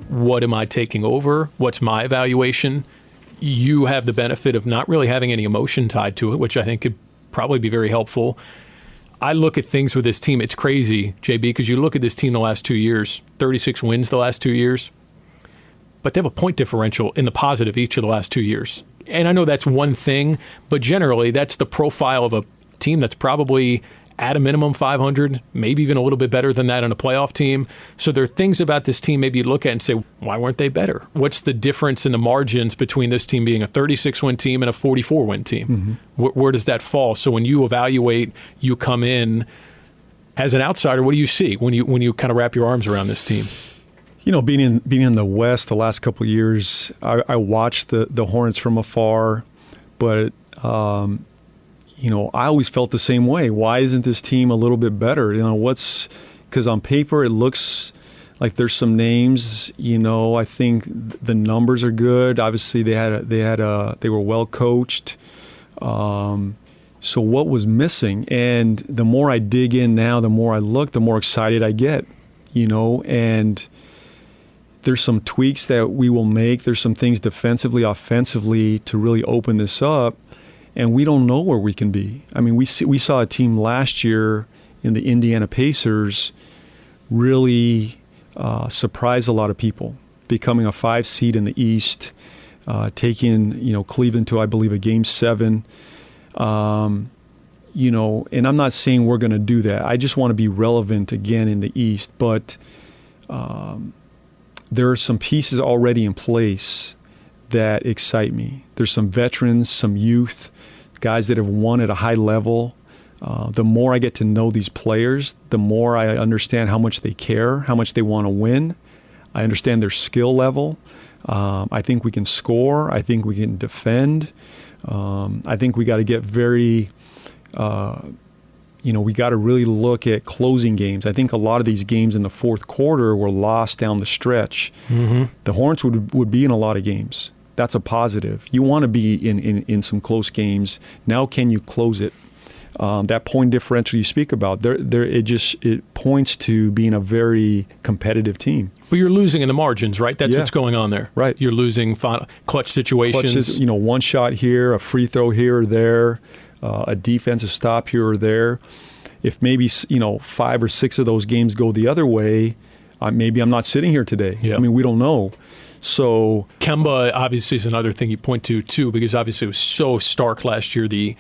what am I taking over? What's my evaluation? You have the benefit of not really having any emotion tied to it, which I think could probably be very helpful. I look at things with this team. It's crazy, JB, because you look at this team the last 2 years, 36 wins the last 2 years, but they have a point differential in the positive each of the last 2 years. And I know that's one thing, but generally that's the profile of a team that's probably at a minimum 500, maybe even a little bit better than that in a playoff team. So there are things about this team maybe you look at and say, why weren't they better? What's the difference in the margins between this team being a 36-win team and a 44-win team? Mm-hmm. Where does that fall? So when you evaluate, you come in as an outsider, what do you see when you kind of wrap your arms around this team? You know, being in the West the last couple of years, I watched the Hornets from afar, but you know, I always felt the same way. Why isn't this team a little bit better? You know, because on paper it looks like there's some names. You know, I think the numbers are good. Obviously, they were well coached. So what was missing? And the more I dig in now, the more I look, the more excited I get. You know, and there's some tweaks that we will make. There's some things defensively, offensively to really open this up. And we don't know where we can be. I mean, we saw a team last year in the Indiana Pacers really surprise a lot of people, becoming a 5 seed in the East, taking Cleveland to, I believe, a Game 7. You know, and I'm not saying we're going to do that. I just want to be relevant again in the East. But there are some pieces already in place that excite me. There's some veterans, some youth, guys that have won at a high level. The more I get to know these players, the more I understand how much they care, how much they want to win. I understand their skill level. I think we can score. I think we can defend. I think we got to get very, we got to really look at closing games. I think a lot of these games in the fourth quarter were lost down the stretch. Mm-hmm. The Hornets would be in a lot of games. That's a positive. You want to be in some close games. Now, can you close it? That point differential you speak about, it points to being a very competitive team. But you're losing in the margins, right? That's what's going on there. Right. You're losing clutch situations. Clutches, one shot here, a free throw here or there, a defensive stop here or there. If maybe 5 or 6 of those games go the other way, maybe I'm not sitting here today. Yeah. I mean, we don't know. So Kemba obviously is another thing you point to too, because obviously it was so stark last year, the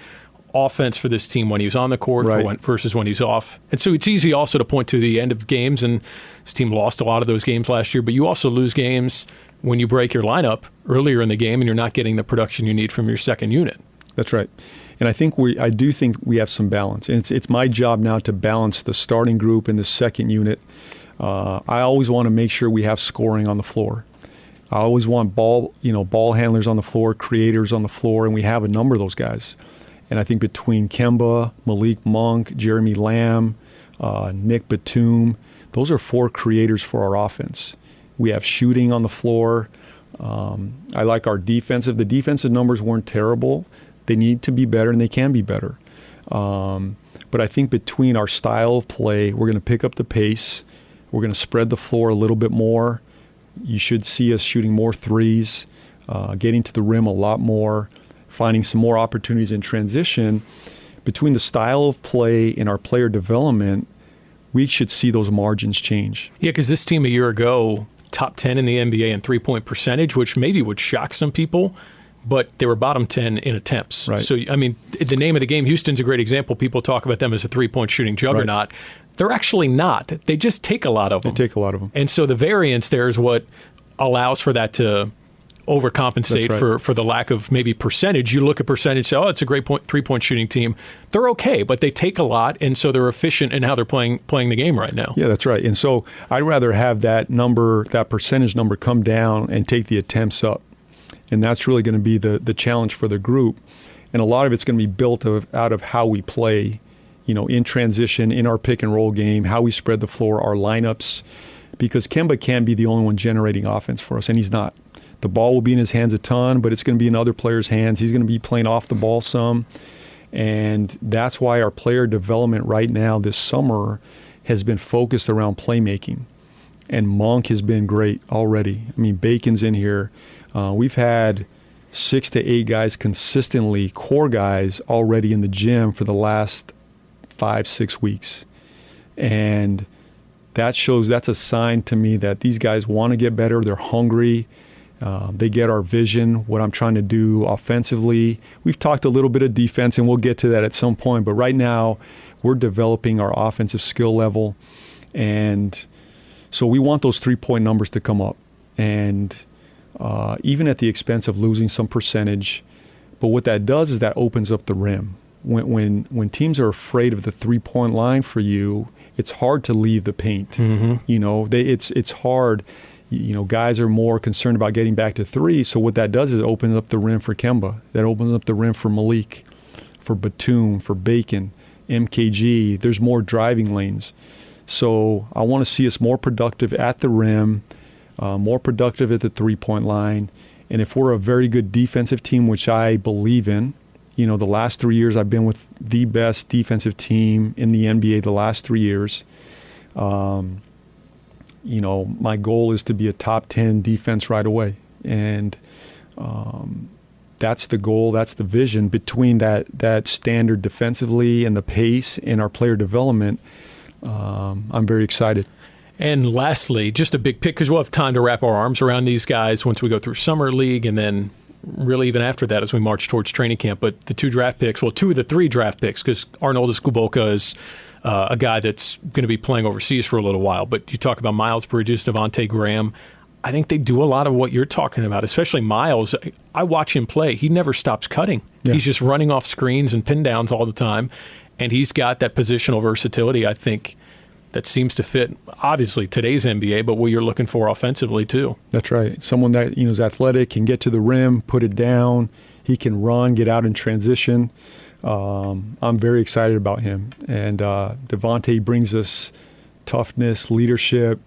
offense for this team when he was on the court versus when he's off. And so it's easy also to point to the end of games, and this team lost a lot of those games last year, but you also lose games when you break your lineup earlier in the game and you're not getting the production you need from your second unit. That's right. And I do think we have some balance. And it's my job now to balance the starting group and the second unit. I always want to make sure we have scoring on the floor. I always want ball handlers on the floor, creators on the floor, and we have a number of those guys. And I think between Kemba, Malik Monk, Jeremy Lamb, Nick Batum, those are 4 creators for our offense. We have shooting on the floor. I like our defensive. The defensive numbers weren't terrible. They need to be better, and they can be better. But I think between our style of play, we're going to pick up the pace. We're going to spread the floor a little bit more. You should see us shooting more threes, getting to the rim a lot more, finding some more opportunities in transition. Between the style of play and our player development, we should see those margins change. Yeah, because this team a year ago, top 10 in the NBA in three-point percentage, which maybe would shock some people, but they were bottom 10 in attempts. Right. So, I mean, the name of the game, Houston's a great example. People talk about them as a three-point shooting juggernaut. Right. They're actually not. They just take a lot of them. They take a lot of them. And so the variance there is what allows for that to overcompensate for the lack of maybe percentage. You look at percentage, say, it's a great three-point shooting team. They're okay, but they take a lot, and so they're efficient in how they're playing the game right now. Yeah, that's right. And so I'd rather have that percentage number come down and take the attempts up. And that's really going to be the challenge for the group. And a lot of it's going to be built out of how we play, in transition, in our pick and roll game, how we spread the floor, our lineups, because Kemba can be the only one generating offense for us, and he's not. The ball will be in his hands a ton, but it's going to be in other players' hands. He's going to be playing off the ball some, and that's why our player development right now this summer has been focused around playmaking. And Monk has been great already. I mean, Bacon's in here. We've had 6 to 8 guys consistently, core guys, already in the gym for the last 5-6 weeks. And that's a sign to me that these guys want to get better. They're hungry. They get our vision, what I'm trying to do offensively. We've talked a little bit of defense, and we'll get to that at some point. But right now, we're developing our offensive skill level. And so we want those three-point numbers to come up. And even at the expense of losing some percentage. But what that does is that opens up the rim. When teams are afraid of the three-point line for you, it's hard to leave the paint. Mm-hmm. It's hard. Guys are more concerned about getting back to three. So what that does is it opens up the rim for Kemba. That opens up the rim for Malik, for Batum, for Bacon, MKG. There's more driving lanes. So I want to see us more productive at the rim, more productive at the three-point line. And if we're a very good defensive team, which I believe in, the last 3 years I've been with the best defensive team in the NBA the last 3 years. My goal is to be a top 10 defense right away. And that's the goal, that's the vision. Between that standard defensively and the pace and our player development, I'm very excited. And lastly, just a big pick, because we'll have time to wrap our arms around these guys once we go through Summer League and then really even after that as we march towards training camp. But the 2 draft picks, well, 2 of the 3 draft picks, because Arnoldas Kubolka is a guy that's going to be playing overseas for a little while. But you talk about Miles Bridges, Devontae Graham. I think they do a lot of what you're talking about, especially Miles. I watch him play. He never stops cutting. Yeah. He's just running off screens and pin downs all the time. And he's got that positional versatility, I think, that seems to fit, obviously, today's NBA, but what you're looking for offensively, too. That's right. Someone that is athletic, can get to the rim, put it down. He can run, get out in transition. I'm very excited about him. And Devontae brings us toughness, leadership,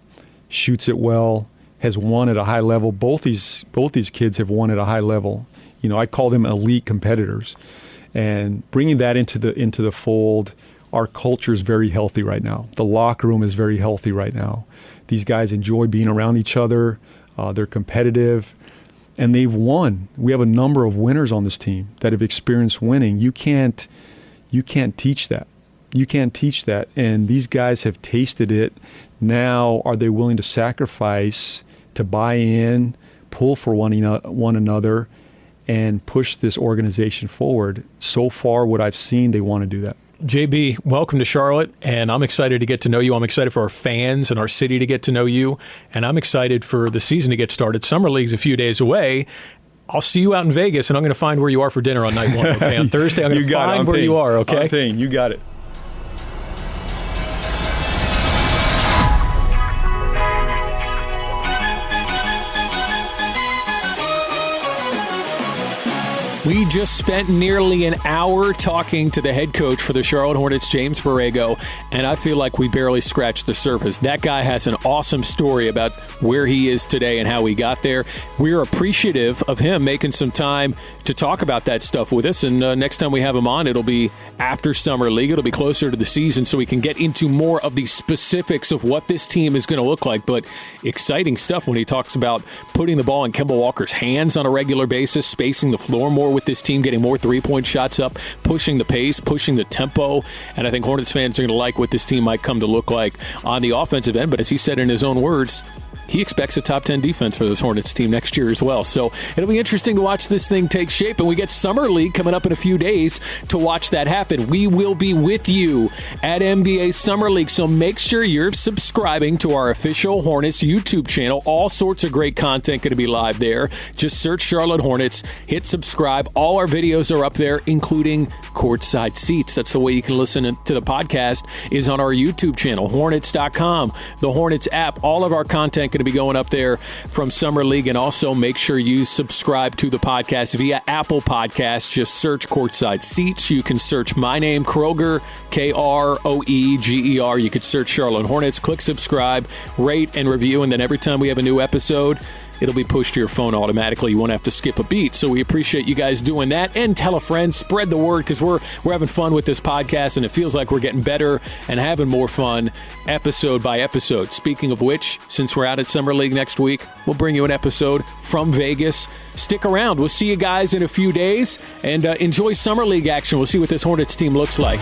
shoots it well, has won at a high level. Both these kids have won at a high level. I call them elite competitors. And bringing that into the fold, our culture is very healthy right now. The locker room is very healthy right now. These guys enjoy being around each other. They're competitive, and they've won. We have a number of winners on this team that have experienced winning. You can't teach that. You can't teach that. And these guys have tasted it. Now, are they willing to sacrifice, to buy in, pull for one another, and push this organization forward? So far, what I've seen, they want to do that. JB, welcome to Charlotte, and I'm excited to get to know you. I'm excited for our fans and our city to get to know you, and I'm excited for the season to get started. Summer League's a few days away. I'll see you out in Vegas, and I'm going to find where you are for dinner on night 1, okay? On Thursday, I'm going to find where you are, okay? I'm paying. You got it. We just spent nearly an hour talking to the head coach for the Charlotte Hornets, James Borrego, and I feel like we barely scratched the surface. That guy has an awesome story about where he is today and how he got there. We're appreciative of him making some time to talk about that stuff with us, and next time we have him on, it'll be after Summer League. It'll be closer to the season, so we can get into more of the specifics of what this team is going to look like. But exciting stuff when he talks about putting the ball in Kemba Walker's hands on a regular basis, spacing the floor more with this team, getting more three-point shots up, pushing the pace, pushing the tempo. And I think Hornets fans are going to like what this team might come to look like on the offensive end. But as he said in his own words, he expects a top 10 defense for this Hornets team next year as well. So it'll be interesting to watch this thing take shape. And we get Summer League coming up in a few days to watch that happen. We will be with you at NBA Summer League. So make sure you're subscribing to our official Hornets YouTube channel. All sorts of great content going to be live there. Just search Charlotte Hornets, hit subscribe. All our videos are up there, including Courtside Seats. That's the way you can listen to the podcast, is on our YouTube channel, Hornets.com, the Hornets app. All of our content going to be going up there from Summer League. And also make sure you subscribe to the podcast via Apple Podcasts. Just search Courtside Seats. You can search my name, Kroeger, Kroeger. You could search Charlotte Hornets. Click subscribe, rate, and review. And then every time we have a new episode, it'll be pushed to your phone automatically. You won't have to skip a beat. So we appreciate you guys doing that. And tell a friend, spread the word, because we're having fun with this podcast, and it feels like we're getting better and having more fun episode by episode. Speaking of which, since we're out at Summer League next week, we'll bring you an episode from Vegas. Stick around. We'll see you guys in a few days, and enjoy Summer League action. We'll see what this Hornets team looks like.